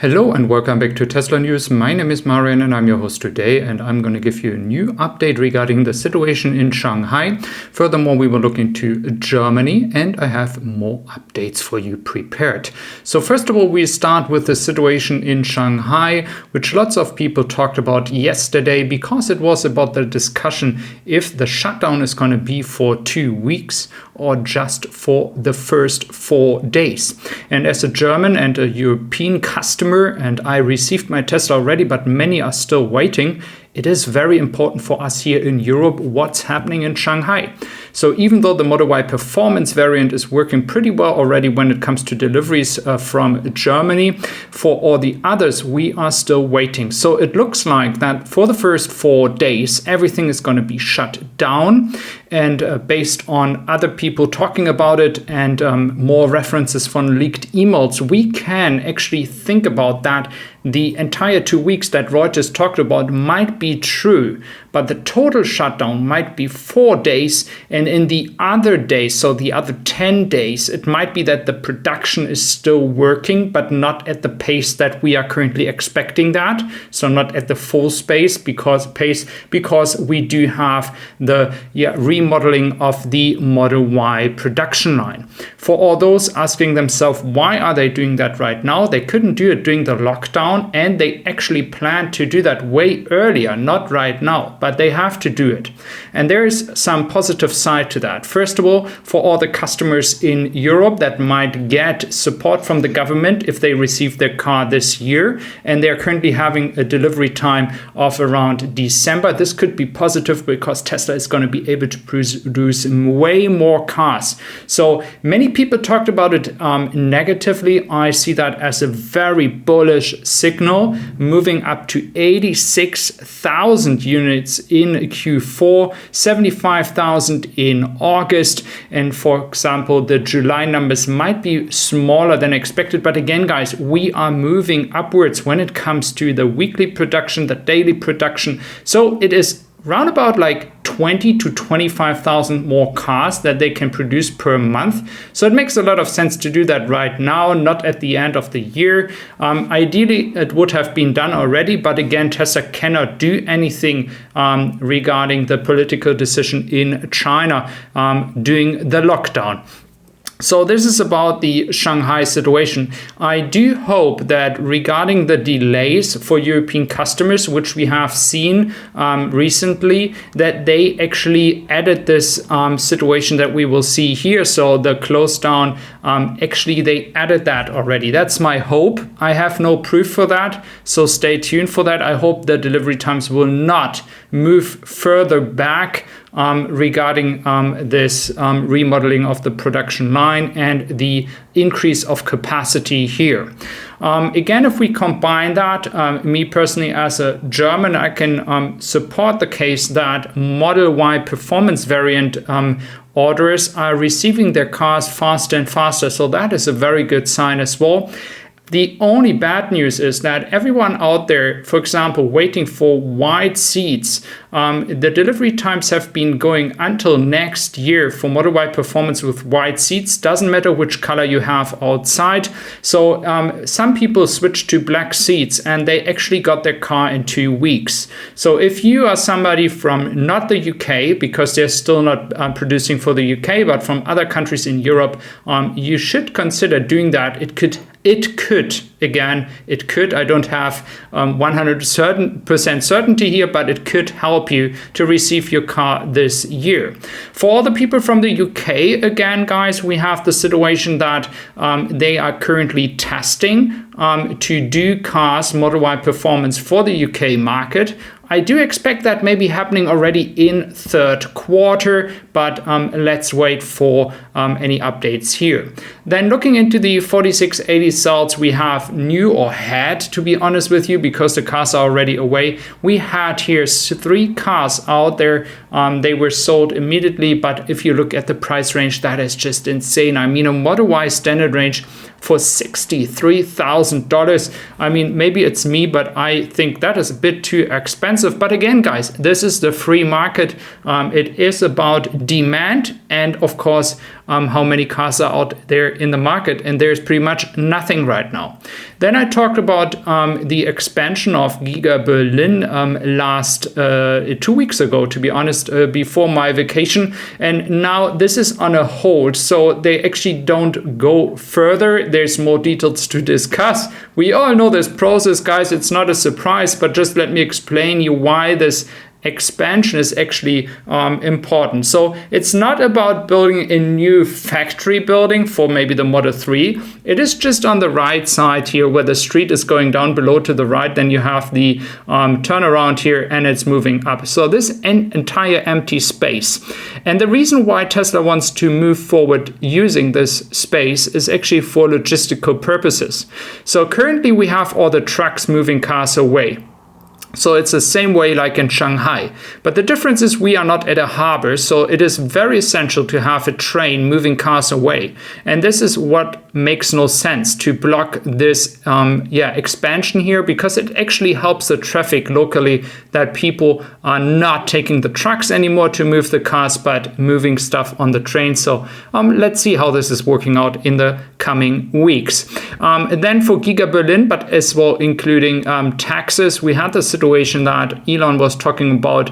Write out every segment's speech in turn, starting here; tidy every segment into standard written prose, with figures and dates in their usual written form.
Hello and welcome back to Tesla News. My name is Marian and I'm your host today, and I'm going to give you a new update regarding the situation in Shanghai. Furthermore, we will look into Germany and I have more updates for you prepared. So first of all, we start with the situation in Shanghai, which lots of people talked about yesterday because it was about the discussion if the shutdown is going to be for 2 weeks or just for the first 4 days. And as a German and a European customer, and I received my Tesla already, but many are still waiting, it is very important for us here in Europe what's happening in Shanghai. So even though the Model Y performance variant is working pretty well already when it comes to deliveries from Germany, for all the others, we are still waiting. So it looks like that for the first 4 days, everything is going to be shut down. And based on other people talking about it and more references from leaked emails, we can actually think about that the entire 2 weeks that Reuters talked about might be true, but the total shutdown might be 4 days, and in the other days, so the other 10 days, it might be that the production is still working, but not at the pace that we are currently expecting that, so not at the full pace because we do have the remodeling of the Model Y production line. For all those asking themselves, why are they doing that right now? They couldn't do it during the lockdown, and they actually plan to do that way earlier, not right now, but they have to do it. And there is some positive side to that. First of all, for all the customers in Europe that might get support from the government if they receive their car this year, and they're currently having a delivery time of around December, this could be positive because Tesla is going to be able to produce way more cars. So many people talked about it negatively. I see that as a very bullish signal, moving up to 86,000 units in Q4, 75,000 in August. And for example, the July numbers might be smaller than expected. But again, guys, we are moving upwards when it comes to the weekly production, the daily production. So it is round about like 20 to 25,000 more cars that they can produce per month. So it makes a lot of sense to do that right now, not at the end of the year. Ideally, it would have been done already, but again, Tesla cannot do anything regarding the political decision in China during the lockdown. So this is about the Shanghai situation. I do hope that regarding the delays for European customers, which we have seen recently, that they actually added this situation that we will see here. So the close down, actually they added that already. That's my hope. I have no proof for that, so stay tuned for that. I hope the delivery times will not move further back regarding this remodeling of the production line and the increase of capacity here. Again, if we combine that, me personally as a German, I can support the case that Model Y performance variant orders are receiving their cars faster and faster. So that is a very good sign as well. The only bad news is that everyone out there, for example, waiting for wide seats, the delivery times have been going until next year for Model Y performance with wide seats. Doesn't matter which color you have outside. So some people switched to black seats and they actually got their car in 2 weeks. So if you are somebody from not the UK, because they're still not producing for the UK, but from other countries in Europe, you should consider doing that. It could, I don't have 100% certainty here, but it could help you to receive your car this year. For all the people from the UK, again, guys, we have the situation that they are currently testing to do cars Model Y performance for the UK market. I do expect that may be happening already in third quarter, but let's wait for any updates here. Then looking into the 4680 cells, we have new, or had, to be honest with you, because the cars are already away. We had here 3 cars out there. They were sold immediately, but if you look at the price range, that is just insane. I mean, a Model Y standard range for $63,000. I mean, maybe it's me, but I think that is a bit too expensive. But again, guys, this is the free market. It is about demand and, of course, how many cars are out there in the market, and there's pretty much nothing right now. Then I talked about the expansion of Giga Berlin last 2 weeks ago, to be honest, before my vacation, and now this is on a hold, so they actually don't go further. There's more details to discuss. We all know this process, guys. It's not a surprise, but just let me explain you why this expansion is actually important. So it's not about building a new factory building for maybe the Model 3. It is just on the right side here where the street is going down below to the right. Then you have the turnaround here and it's moving up. So this entire empty space. And the reason why Tesla wants to move forward using this space is actually for logistical purposes. So currently we have all the trucks moving cars away. So it's the same way like in Shanghai. But the difference is we are not at a harbor, so it is very essential to have a train moving cars away. And this is what makes no sense, to block this expansion here, because it actually helps the traffic locally, that people are not taking the trucks anymore to move the cars, but moving stuff on the train. So let's see how this is working out in the coming weeks. And then for Giga Berlin, but as well including taxes, we had the situation that Elon was talking about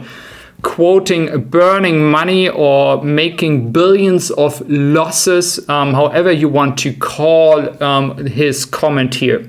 quoting burning money or making billions of losses, however you want to call his comment here.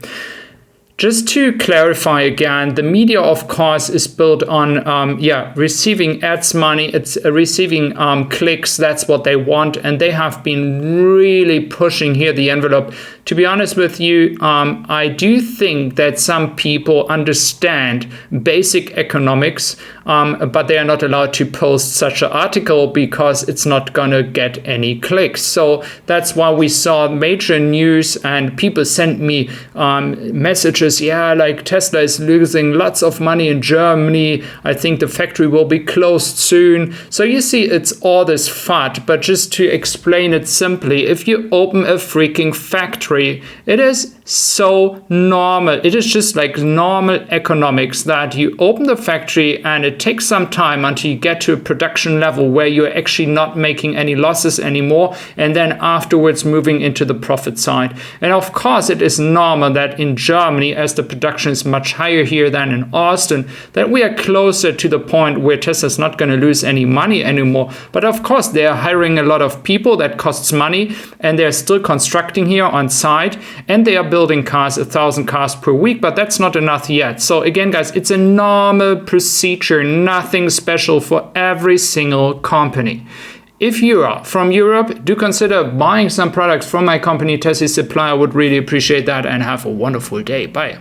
Just to clarify again, the media, of course, is built on receiving ads money. It's receiving clicks. That's what they want. And they have been really pushing here the envelope. To be honest with you, I do think that some people understand basic economics, but they are not allowed to post such an article because it's not going to get any clicks. So that's why we saw major news and people sent me messages. Yeah, like Tesla is losing lots of money in Germany. I think the factory will be closed soon. So you see, it's all this FUD. But just to explain it simply, if you open a freaking factory, it is so normal. It is just like normal economics that you open the factory and it takes some time until you get to a production level where you're actually not making any losses anymore, and then afterwards moving into the profit side. And of course, it is normal that in Germany, as the production is much higher here than in Austin, that we are closer to the point where Tesla's not going to lose any money anymore. But of course, they are hiring a lot of people. That costs money, and they're still constructing here on site, and they are building cars, 1,000 cars per week, but that's not enough yet. So again, guys, it's a normal procedure, nothing special for every single company. If you are from Europe, do consider buying some products from my company, Tesla Supply. I would really appreciate that, and have a wonderful day. Bye.